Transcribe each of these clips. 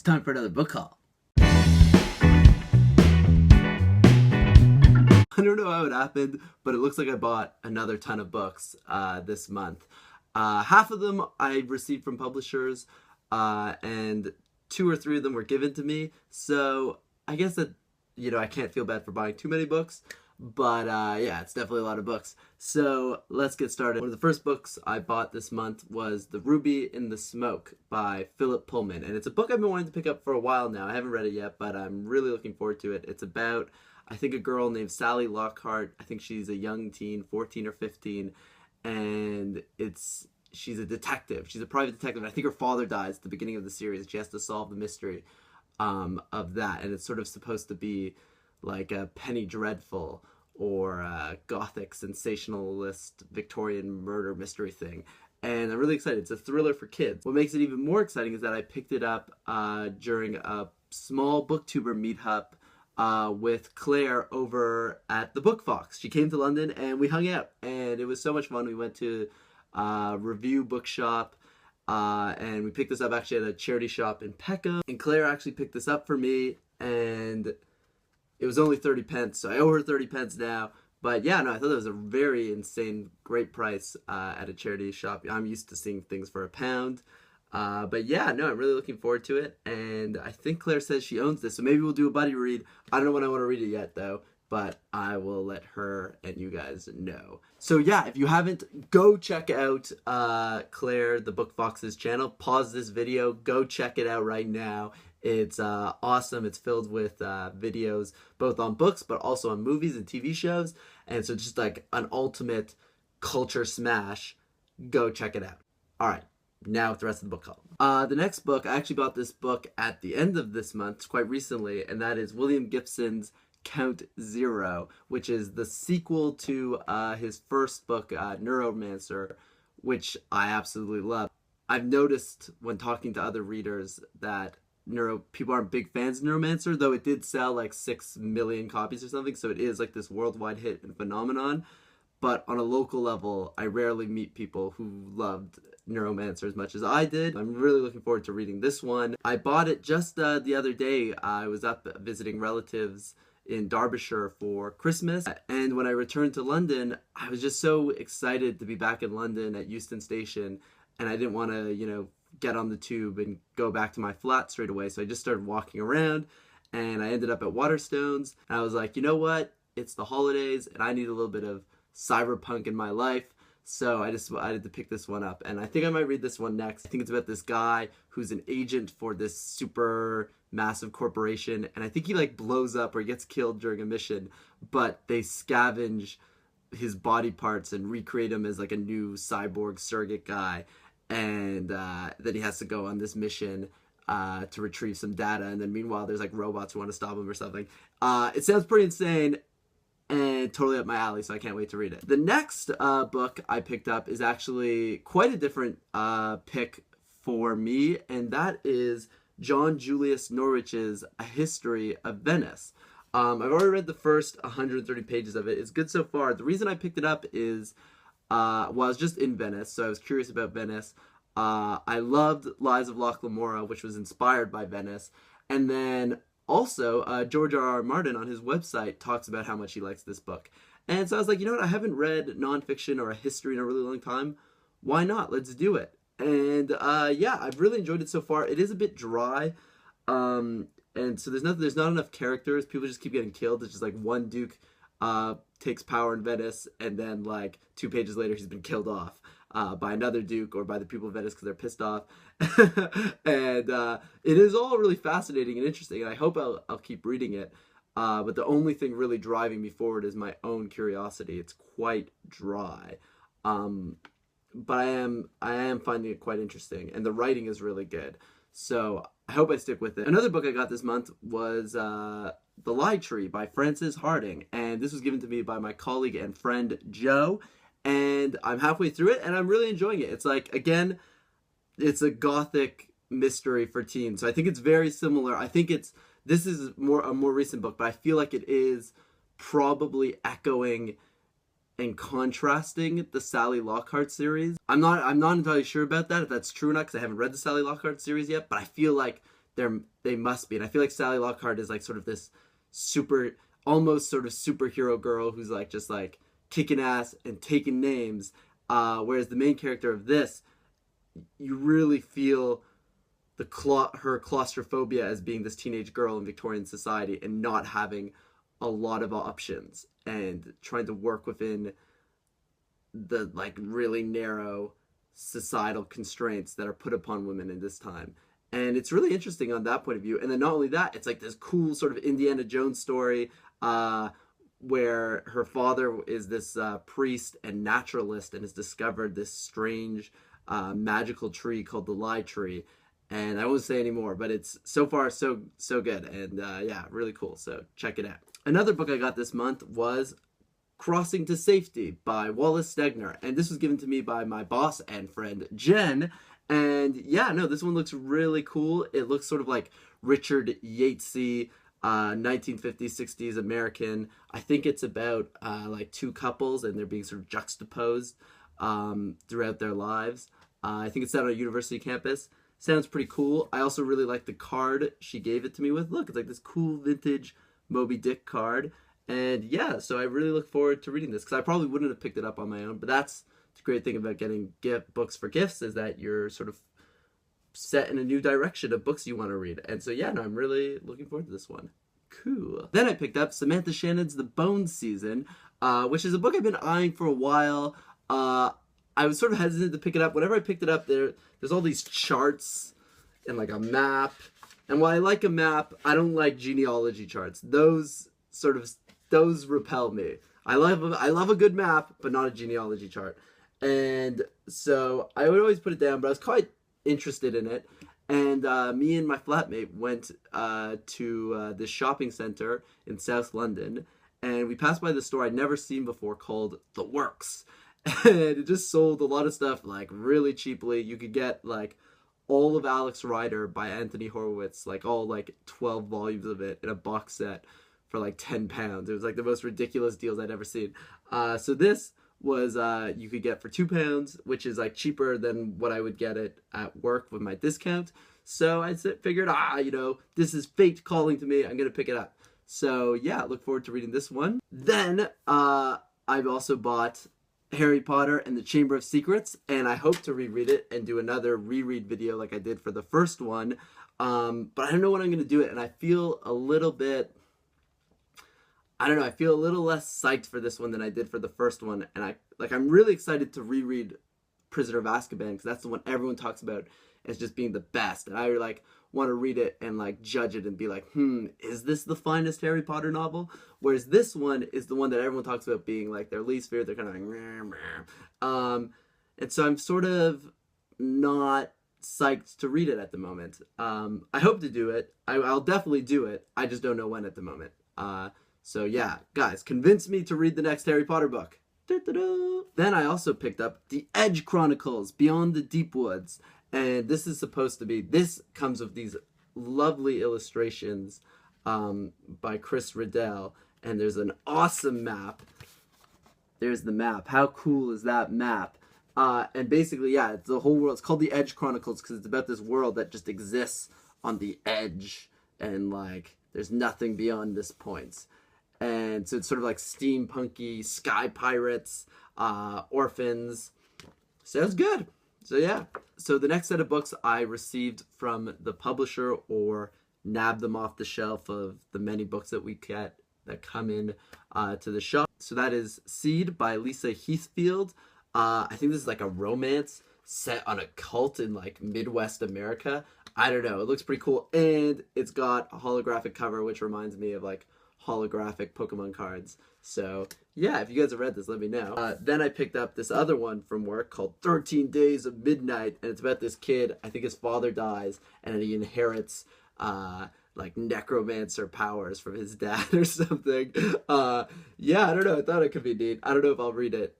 It's time for another book haul. I don't know how it happened, but it looks like I bought another ton of books this month. Half of them I received from publishers, and 2 or 3 of them were given to me. So I guess that, I can't feel bad for buying too many books. But yeah, it's definitely a lot of books. So let's get started. One of the first books I bought this month was The Ruby in the Smoke by Philip Pullman. And it's a book I've been wanting to pick up for a while now. I haven't read it yet, but I'm really looking forward to it. It's about, I think, a girl named Sally Lockhart. I think she's a young teen, 14 or 15. And she's a detective. She's a private detective. And I think her father dies at the beginning of the series. She has to solve the mystery of that. And it's sort of supposed to be like a Penny Dreadful or a gothic sensationalist Victorian murder mystery thing. And I'm really excited. It's a thriller for kids. What makes it even more exciting is that I picked it up during a small booktuber meetup with Claire over at the Book Fox. She came to London and we hung out, and it was so much fun. We went to Review Bookshop, and we picked this up actually at a charity shop in Peckham. And Claire actually picked this up for me, and it was only 30 pence, so I owe her 30 pence now. But yeah, no, I thought that was a very insane, great price at a charity shop. I'm used to seeing things for £1. But yeah, no, I'm really looking forward to it. And I think Claire says she owns this, so maybe we'll do a buddy read. I don't know when I want to read it yet, though, but I will let her and you guys know. So yeah, if you haven't, go check out Claire, the Book Fox's channel. Pause this video, go check it out right now. It's awesome. It's filled with videos both on books but also on movies and TV shows, and so just like an ultimate culture smash. Go check it out. All right, now with the rest of the book haul. The next book, I actually bought this book at the end of this month, quite recently, and that is William Gibson's Count Zero, which is the sequel to his first book, Neuromancer, which I absolutely love. I've noticed when talking to other readers that people aren't big fans of Neuromancer, though it did sell like 6 million copies or something, so it is like this worldwide hit and phenomenon. But on a local level, I rarely meet people who loved Neuromancer as much as I did. I'm really looking forward to reading this one. I bought it just the other day. I was up visiting relatives in Derbyshire for Christmas, and when I returned to London, I was just so excited to be back in London at Euston Station, and I didn't want to, get on the tube and go back to my flat straight away. So I just started walking around, and I ended up at Waterstones, and I was like, you know what? It's the holidays and I need a little bit of cyberpunk in my life. So I decided to pick this one up, and I think I might read this one next. I think it's about this guy who's an agent for this super massive corporation, and I think he like blows up or gets killed during a mission, but they scavenge his body parts and recreate him as like a new cyborg surrogate guy. And then he has to go on this mission to retrieve some data, and then meanwhile there's like robots who want to stop him or something. It sounds pretty insane and totally up my alley, so I can't wait to read it. The next book I picked up is actually quite a different pick for me, and that is John Julius Norwich's A History of Venice. I've already read the first 130 pages of it. It's good so far. The reason I picked it up is I was just in Venice, so I was curious about Venice. I loved Lies of Locke Lamora, which was inspired by Venice. And then also, George R.R. Martin on his website talks about how much he likes this book. And so I was like, you know what, I haven't read nonfiction or a history in a really long time. Why not? Let's do it. And yeah, I've really enjoyed it so far. It is a bit dry. And so there's not enough characters. People just keep getting killed. It's just like one duke takes power in Venice, and then like 2 pages later he's been killed off by another duke or by the people of Venice because they're pissed off. And it is all really fascinating and interesting, and I hope I'll keep reading it. But the only thing really driving me forward is my own curiosity. It's quite dry, but I am finding it quite interesting, and the writing is really good. So I hope I stick with it. Another book I got this month was The Lie Tree by Frances Hardinge, and this was given to me by my colleague and friend Joe, and I'm halfway through it and I'm really enjoying it. It's like, again, it's a gothic mystery for teens, so I think it's very similar. I think this is a more recent book, but I feel like it is probably echoing and contrasting the Sally Lockhart series. I'm not entirely sure about that, if that's true or not, because I haven't read the Sally Lockhart series yet, but I feel like they must be. And I feel like Sally Lockhart is like sort of this almost sort of superhero girl who's like just like kicking ass and taking names. Whereas the main character of this, you really feel her claustrophobia as being this teenage girl in Victorian society and not having a lot of options and trying to work within the like really narrow societal constraints that are put upon women in this time. And it's really interesting on that point of view. And then not only that, it's like this cool sort of Indiana Jones story where her father is this priest and naturalist and has discovered this strange magical tree called the Lie Tree. And I won't say any more, but it's so far so good. And yeah, really cool. So check it out. Another book I got this month was Crossing to Safety by Wallace Stegner. And this was given to me by my boss and friend, Jen. And yeah, no, this one looks really cool. It looks sort of like Richard Yatesy, 1950s, 60s American. I think it's about like two couples and they're being sort of juxtaposed throughout their lives. I think it's set on a university campus. Sounds pretty cool. I also really like the card she gave it to me with. Look, it's like this cool vintage Moby Dick card. And yeah, so I really look forward to reading this because I probably wouldn't have picked it up on my own. But that's the great thing about getting books for gifts is that you're sort of set in a new direction of books you want to read. And so yeah, no, I'm really looking forward to this one. Cool. Then I picked up Samantha Shannon's The Bones Season, which is a book I've been eyeing for a while. I was sort of hesitant to pick it up. Whenever I picked it up, there's all these charts and like a map. And while I like a map, I don't like genealogy charts. Those repel me. I love a good map, but not a genealogy chart. And so I would always put it down, but I was quite interested in it. And me and my flatmate went to this shopping center in South London, and we passed by the store I'd never seen before called The Works. And it just sold a lot of stuff like really cheaply. You could get like all of Alex Rider by Anthony Horowitz, like all like 12 volumes of it in a box set for like £10. It was like the most ridiculous deals I'd ever seen. So this was you could get for £2, which is like cheaper than what I would get it at work with my discount. So I figured, this is fate calling to me. I'm gonna pick it up. So yeah, look forward to reading this one. Then I've also bought Harry Potter and the Chamber of Secrets, and I hope to reread it and do another reread video like I did for the first one. But I don't know when I'm gonna do it, and I feel a little bit. I feel a little less psyched for this one than I did for the first one. And I'm really excited to reread Prisoner of Azkaban because that's the one everyone talks about as just being the best. And I like want to read it and like judge it and be like, is this the finest Harry Potter novel? Whereas this one is the one that everyone talks about being like their least favorite. They're kind of like, meh, meh. And so I'm sort of not psyched to read it at the moment. I hope to do it. I'll definitely do it. I just don't know when at the moment. So yeah, guys, convince me to read the next Harry Potter book. Da-da-da. Then I also picked up The Edge Chronicles, Beyond the Deepwoods. And this comes with these lovely illustrations by Chris Riddell. And there's an awesome map. There's the map. How cool is that map? And basically, yeah, it's the whole world. It's called The Edge Chronicles because it's about this world that just exists on the edge. And like, there's nothing beyond this point. And so it's sort of like steampunky, sky pirates, orphans. Sounds good. So yeah. So the next set of books I received from the publisher or nabbed them off the shelf of the many books that we get that come in to the shop. So that is Seed by Lisa Heathfield. I think this is like a romance set on a cult in like Midwest America. I don't know. It looks pretty cool. And it's got a holographic cover, which reminds me of like holographic Pokemon cards. So yeah, if you guys have read this, let me know. Then I picked up this other one from work called 13 Days of Midnight, and it's about this kid. I think his father dies and he inherits like necromancer powers from his dad or something. Yeah, I don't know. I thought it could be neat. I don't know if I'll read it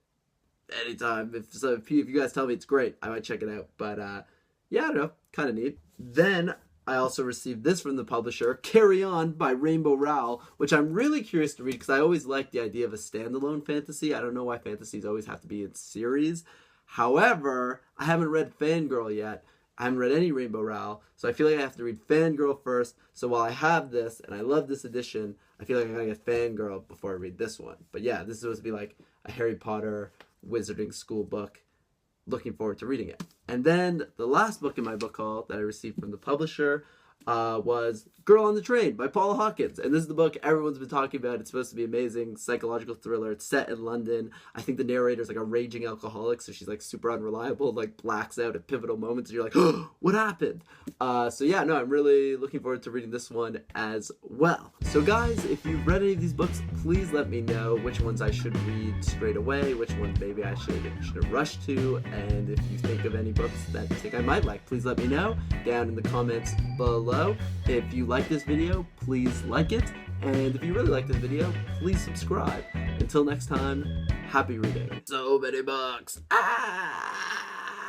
anytime. If you guys tell me it's great, I might check it out. But yeah, I don't know. Kind of neat. Then I also received this from the publisher, Carry On by Rainbow Rowell, which I'm really curious to read because I always like the idea of a standalone fantasy. I don't know why fantasies always have to be in series. However, I haven't read Fangirl yet. I haven't read any Rainbow Rowell, so I feel like I have to read Fangirl first. So while I have this, and I love this edition, I feel like I gotta get Fangirl before I read this one. But yeah, this is supposed to be like a Harry Potter wizarding school book. Looking forward to reading it. And then the last book in my book haul that I received from the publisher was Girl on the Train by Paula Hawkins. And this is the book everyone's been talking about. It's supposed to be amazing, psychological thriller. It's set in London. I think the narrator's like a raging alcoholic, so she's like super unreliable, like blacks out at pivotal moments, and you're like, oh, what happened? So yeah, no, I'm really looking forward to reading this one as well. So guys, if you've read any of these books, please let me know which ones I should read straight away, which ones maybe I should rush to, and if you think of any books that you think I might like, please let me know down in the comments below. If you like this video, please like it, and if you really like this video, please subscribe. Until next time, happy reading. So many books. Ah!